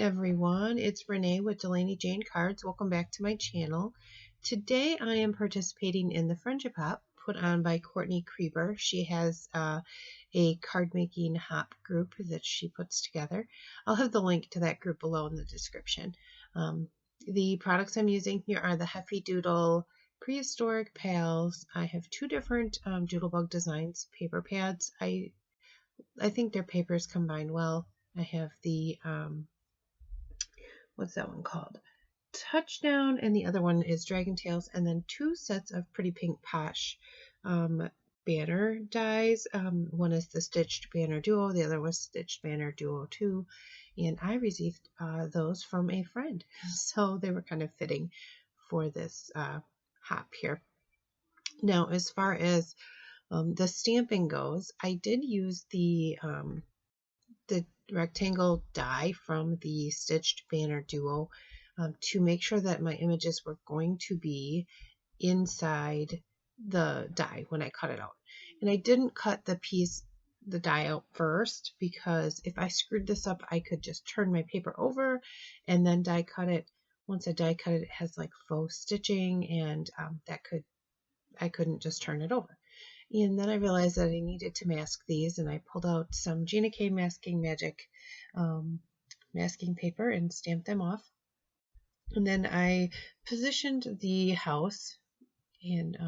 everyone, it's Renee with Delaney Jane Cards. Welcome back to my channel. Today I am participating in the Friendship Hop put on by Courtney Krieber. She has a card making hop group that she puts together. I'll have the link to that group below in the description. The products I'm using here are the Heffy Doodle Prehistoric Pals. I have two different Doodlebug designs, paper pads. I think their papers combine well. I have the what's that one called? Touchdown, and the other one is Dragon Tails, and then two sets of pretty pink Posh banner dies. One is the Stitched Banner Duo, the other was Stitched Banner Duo 2, and I received those from a friend, so they were kind of fitting for this hop here. Now, as far as the stamping goes, I did use the rectangle die from the Stitched Banner Duo to make sure that my images were going to be inside the die when I cut it out. And I didn't cut the die out first, because if I screwed this up, I could just turn my paper over and then die cut it. Once I die cut it, it has like faux stitching, and I couldn't just turn it over. And then I realized that I needed to mask these, and I pulled out some Gina K Masking Magic masking paper and stamped them off. And then I positioned the house, and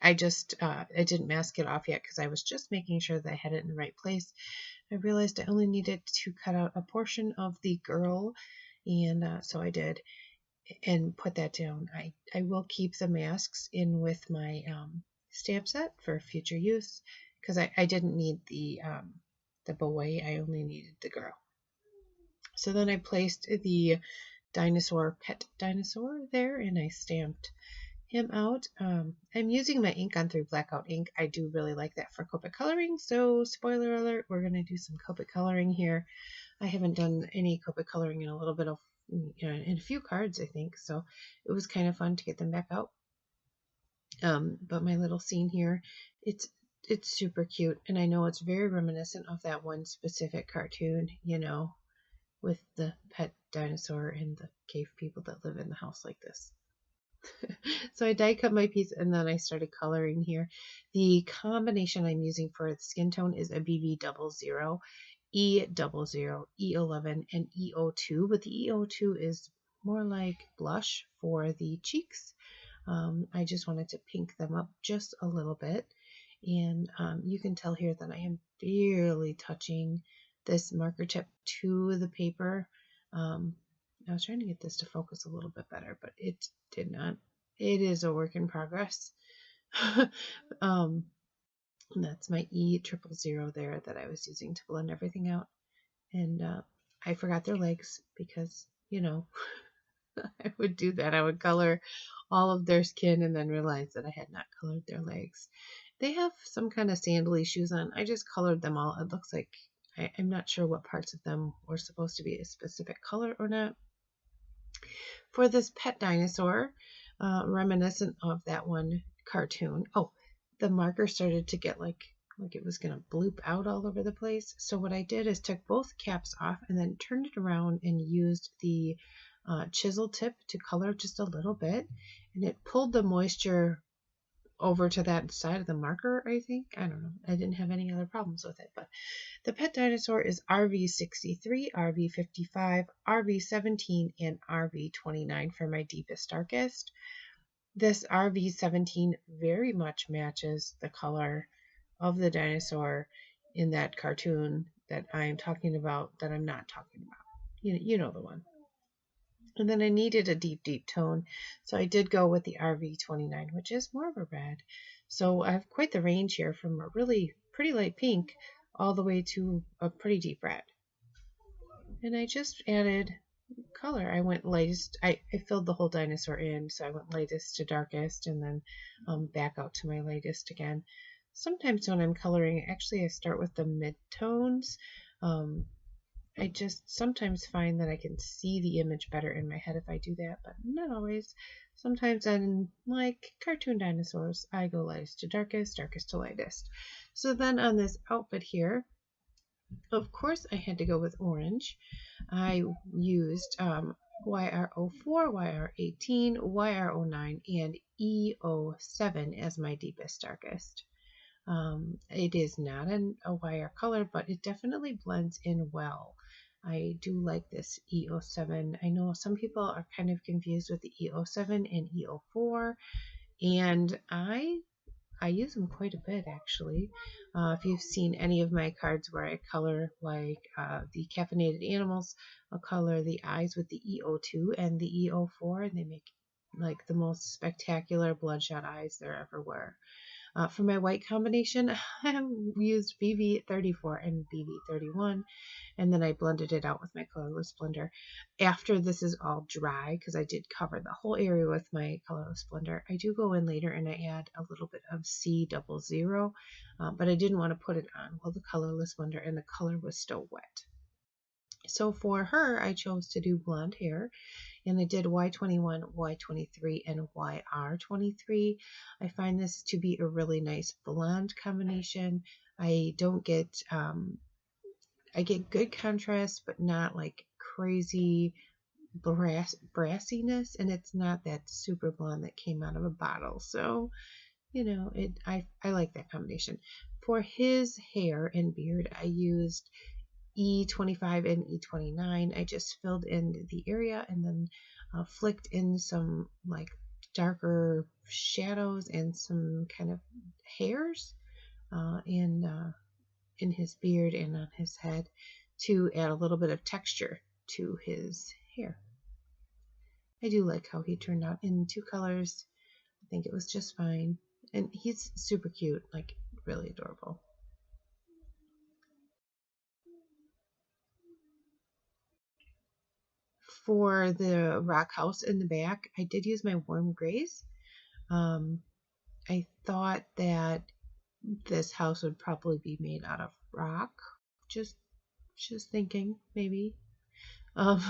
I didn't mask it off yet because I was just making sure that I had it in the right place. I realized I only needed to cut out a portion of the girl, and so I did, and put that down. I will keep the masks in with my stamp set for future use, because I didn't need the boy, I only needed the girl. So then I placed the pet dinosaur there, and I stamped him out. I'm using my ink on 3 blackout ink. I do really like that for Copic coloring, so spoiler alert, we're going to do some Copic coloring here. I haven't done any Copic coloring in a little bit of, in a few cards, I think, so it was kind of fun to get them back out. But my little scene here, it's super cute, and I know it's very reminiscent of that one specific cartoon, with the pet dinosaur and the cave people that live in the house like this. So I die cut my piece, and then I started coloring here. The combination I'm using for the skin tone is a BB00, E00, E11, and E02, but the E02 is more like blush for the cheeks. I just wanted to pink them up just a little bit, and you can tell here that I am barely touching this marker tip to the paper. I was trying to get this to focus a little bit better, but it did not. It is a work in progress. And that's my E000 there that I was using to blend everything out. And I forgot their legs because, I would do that. I would color all of their skin and then realize that I had not colored their legs. They have some kind of sandally shoes on. I just colored them all. It looks like I'm not sure what parts of them were supposed to be a specific color or not. For this pet dinosaur, reminiscent of that one cartoon. Oh, the marker started to get like it was going to bloop out all over the place. So what I did is took both caps off and then turned it around and used the chisel tip to color just a little bit, and it pulled the moisture over to that side of the marker, I think. I don't know. I didn't have any other problems with it. But the pet dinosaur is RV63, RV55, RV17, and RV29 for my deepest, darkest. This RV17 very much matches the color of the dinosaur in that cartoon that I am talking about, that I'm not talking about. You know the one. And then I needed a deep, deep tone, so I did go with the RV29, which is more of a red. So I have quite the range here, from a really pretty light pink all the way to a pretty deep red. And I just added color. I went lightest. I filled the whole dinosaur in, so I went lightest to darkest, and then back out to my lightest again. Sometimes when I'm coloring, actually I start with the mid-tones. I just sometimes find that I can see the image better in my head if I do that, but not always. Sometimes on like cartoon dinosaurs, I go lightest to darkest, darkest to lightest. So then on this outfit here, Of course, I had to go with orange. I used YR04, YR18, YR09, and E07 as my deepest, darkest. It is not a wire color, but it definitely blends in well. I do like this E07. I know some people are kind of confused with the E07 and E04, and I use them quite a bit actually. If you've seen any of my cards where I color like the caffeinated animals, I'll color the eyes with the E02 and the E04, and they make like the most spectacular bloodshot eyes there ever were. For my white combination, I used BV34 and BV31, and then I blended it out with my colorless blender. After this is all dry, because I did cover the whole area with my colorless blender, I do go in later and I add a little bit of C00, but I didn't want to put it on while the colorless blender and the color was still wet. So for her, I chose to do blonde hair, and I did Y21, Y23, and YR23. I find this to be a really nice blonde combination. I don't get, I get good contrast, but not like crazy brassiness, and it's not that super blonde that came out of a bottle. So, you know, I like that combination. For his hair and beard, I used E25 and E29. I just filled in the area and then flicked in some like darker shadows and some kind of hairs in his beard and on his head to add a little bit of texture to his hair. I do like how he turned out in two colors. I think it was just fine. And he's super cute, like really adorable. For the rock house in the back, I did use my warm grays. I thought that this house would probably be made out of rock. Just thinking, maybe. Um,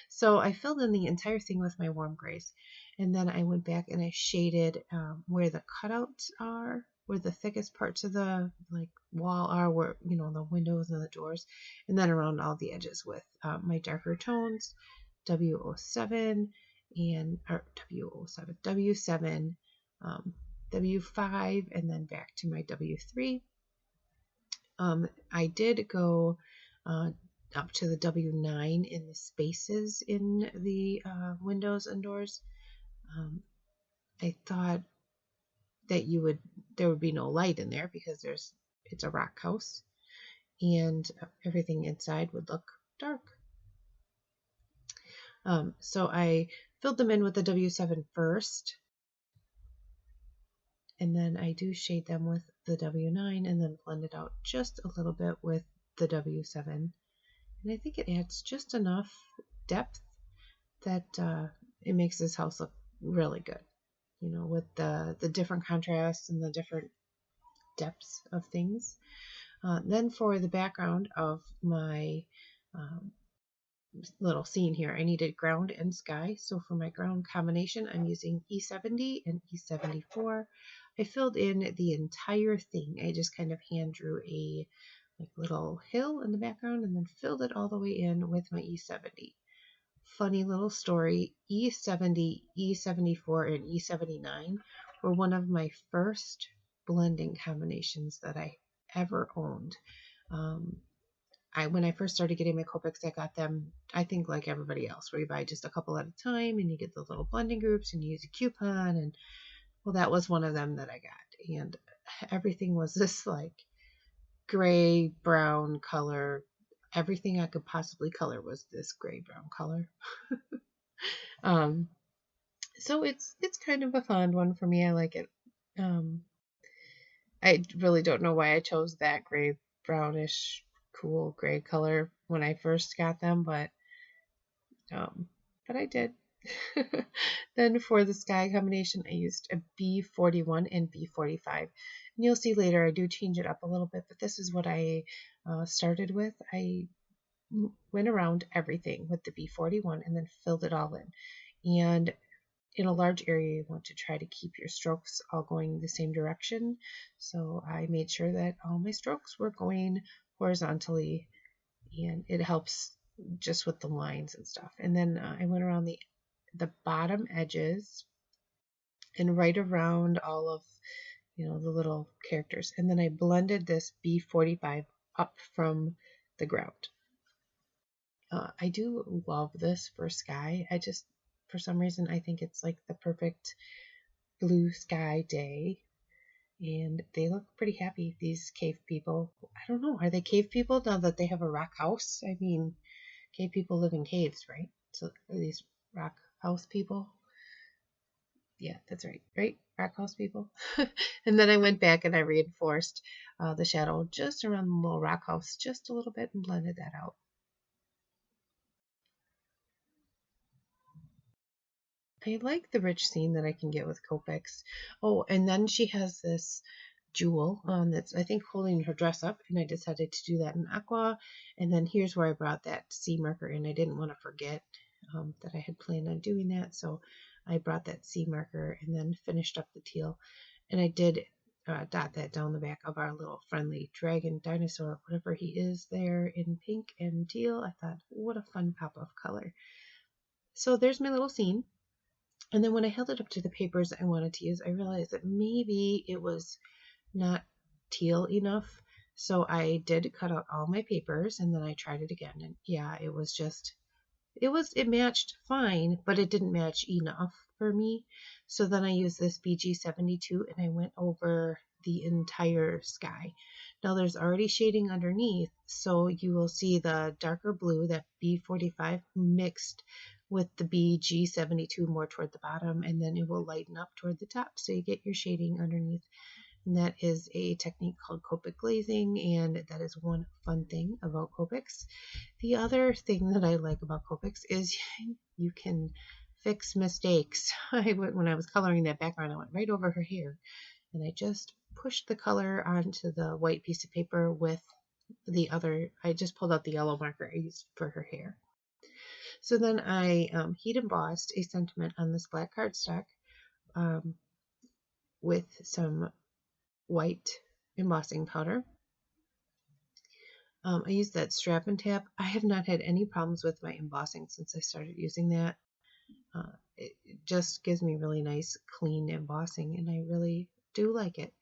so I filled in the entire thing with my warm grays, and then I went back and I shaded where the cutouts are, where the thickest parts of the like wall are, where you know the windows and the doors, and then around all the edges with my darker tones, W07 and or W07, W7, W5, and then back to my W3. I did go up to the W9 in the spaces in the windows and doors. I thought that there would be no light in there because it's a rock house, and everything inside would look dark. So I filled them in with the W7 first, and then I do shade them with the W9 and then blend it out just a little bit with the W7. And I think it adds just enough depth that it makes this house look really good, you know, with the different contrasts and the different depths of things. Then for the background of my little scene here, I needed ground and sky. So for my ground combination, I'm using E70 and E74. I filled in the entire thing. I just kind of hand drew a like little hill in the background and then filled it all the way in with my E70. Funny little story, E70, E74, and E79 were one of my first blending combinations that I ever owned. When I first started getting my Copics, I got them, I think like everybody else, where you buy just a couple at a time and you get the little blending groups and you use a coupon. And well, that was one of them that I got. And everything was this like gray, brown color. Everything I could possibly color was this gray, brown color. So it's kind of a fun one for me. I like it. I really don't know why I chose that gray, brownish, cool gray color when I first got them, but I did. Then for the sky combination, I used a B41 and B45. And you'll see later I do change it up a little bit, but this is what I started with. I went around everything with the B41 and then filled it all in. And in a large area, you want to try to keep your strokes all going the same direction. So I made sure that all my strokes were going horizontally, and it helps just with the lines and stuff. And then I went around the bottom edges and right around all of, you know, the little characters. And then I blended this B45 up from the ground. I do love this for sky. I just, for some reason, I think it's like the perfect blue sky day. And they look pretty happy, these cave people. I don't know, are they cave people now that they have a rock house? I mean, cave people live in caves, right? So are these rock house people? Yeah, that's right, right? Rock house people. And then I went back and I reinforced the shadow just around the little rock house just a little bit and blended that out. I like the rich scene that I can get with Copics. Oh, and then she has this jewel that's, I think, holding her dress up, and I decided to do that in Aqua. And then here's where I brought that C marker in. I didn't want to forget that I had planned on doing that, so I brought that C marker and then finished up the teal. And I did dot that down the back of our little friendly dragon dinosaur, whatever he is there, in pink and teal. I thought, what a fun pop of color. So there's my little scene. And then when I held it up to the papers I wanted to use, I realized that maybe it was not teal enough. So I did cut out all my papers and then I tried it again. And yeah, it was just, it matched fine, but it didn't match enough for me. So then I used this BG72 and I went over the entire sky. Now there's already shading underneath, so you will see the darker blue, that B45, mixed with the BG72 more toward the bottom, and then it will lighten up toward the top, so you get your shading underneath. And that is a technique called Copic glazing, and that is one fun thing about Copics. The other thing that I like about Copics is you can fix mistakes. When I was coloring that background, I went right over her hair, and I just pushed the color onto the white piece of paper with the other. I just pulled out the yellow marker I used for her hair. So then I heat embossed a sentiment on this black cardstock with some white embossing powder. I used that strap and tap. I have not had any problems with my embossing since I started using that. It just gives me really nice, clean embossing, and I really do like it.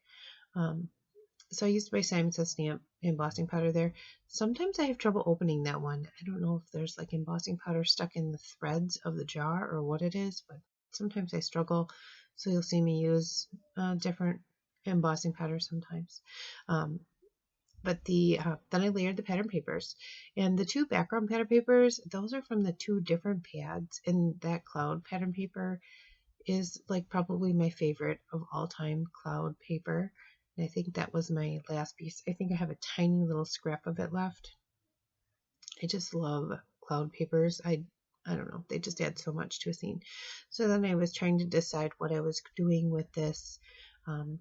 So I used my Simon Says Stamp embossing powder there. Sometimes I have trouble opening that one. I don't know if there's like embossing powder stuck in the threads of the jar or what it is, but sometimes I struggle. So you'll see me use different embossing powder sometimes. But then I layered the pattern papers, and the two background pattern papers, those are from the two different pads, and that cloud pattern paper is like probably my favorite of all time cloud paper. And I think that was my last piece. I think I have a tiny little scrap of it left. I just love cloud papers. I don't know, they just add so much to a scene. So then I was trying to decide what I was doing with this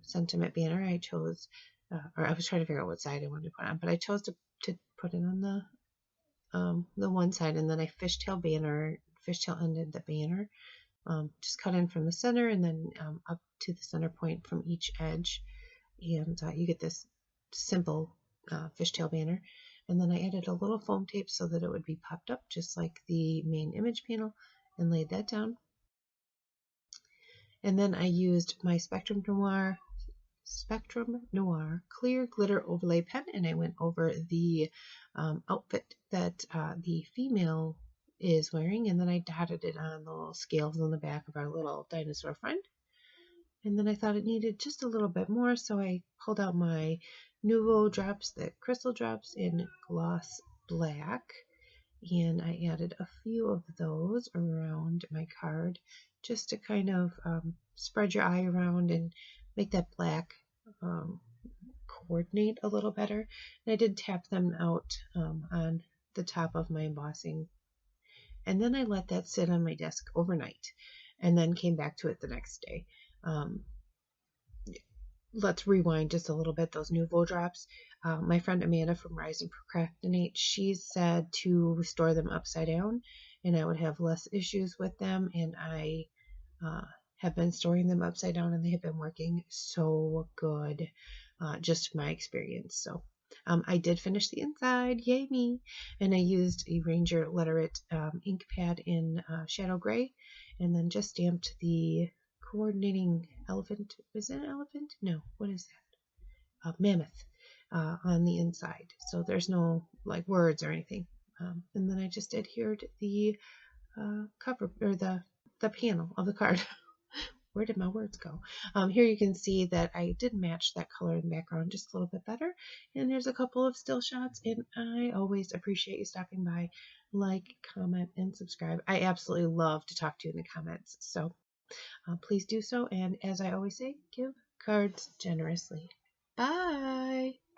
sentiment banner. I chose, or I was trying to figure out what side I wanted to put on, but I chose to put it on the one side, and then I fishtail ended the banner. Just cut in from the center and then up to the center point from each edge, and you get this simple fishtail banner. And then I added a little foam tape so that it would be popped up just like the main image panel, and laid that down. And then I used my Spectrum Noir clear glitter overlay pen, and I went over the outfit that the female is wearing, and then I dotted it on the little scales on the back of our little dinosaur friend. And then I thought it needed just a little bit more, so I pulled out my Nuvo drops, the crystal drops in gloss black, and I added a few of those around my card just to kind of spread your eye around and make that black coordinate a little better. And I did tap them out on the top of my embossing. And then I let that sit on my desk overnight and then came back to it the next day. Let's rewind just a little bit, those Nuvo drops. My friend Amanda from Rise and Procrastinate, she said to store them upside down and I would have less issues with them, and I have been storing them upside down, and they have been working so good, just my experience. So I did finish the inside, yay me, and I used a Ranger Letterit ink pad in Shadow Gray, and then just stamped the coordinating elephant. Is it an elephant? No, what is that? Mammoth on the inside. So there's no like words or anything. And then I just adhered the cover or the panel of the card. Where did my words go? Here you can see that I did match that color in the background just a little bit better. And there's a couple of still shots, and I always appreciate you stopping by. Like, comment, and subscribe. I absolutely love to talk to you in the comments. So please do so. And as I always say, give cards generously. Bye!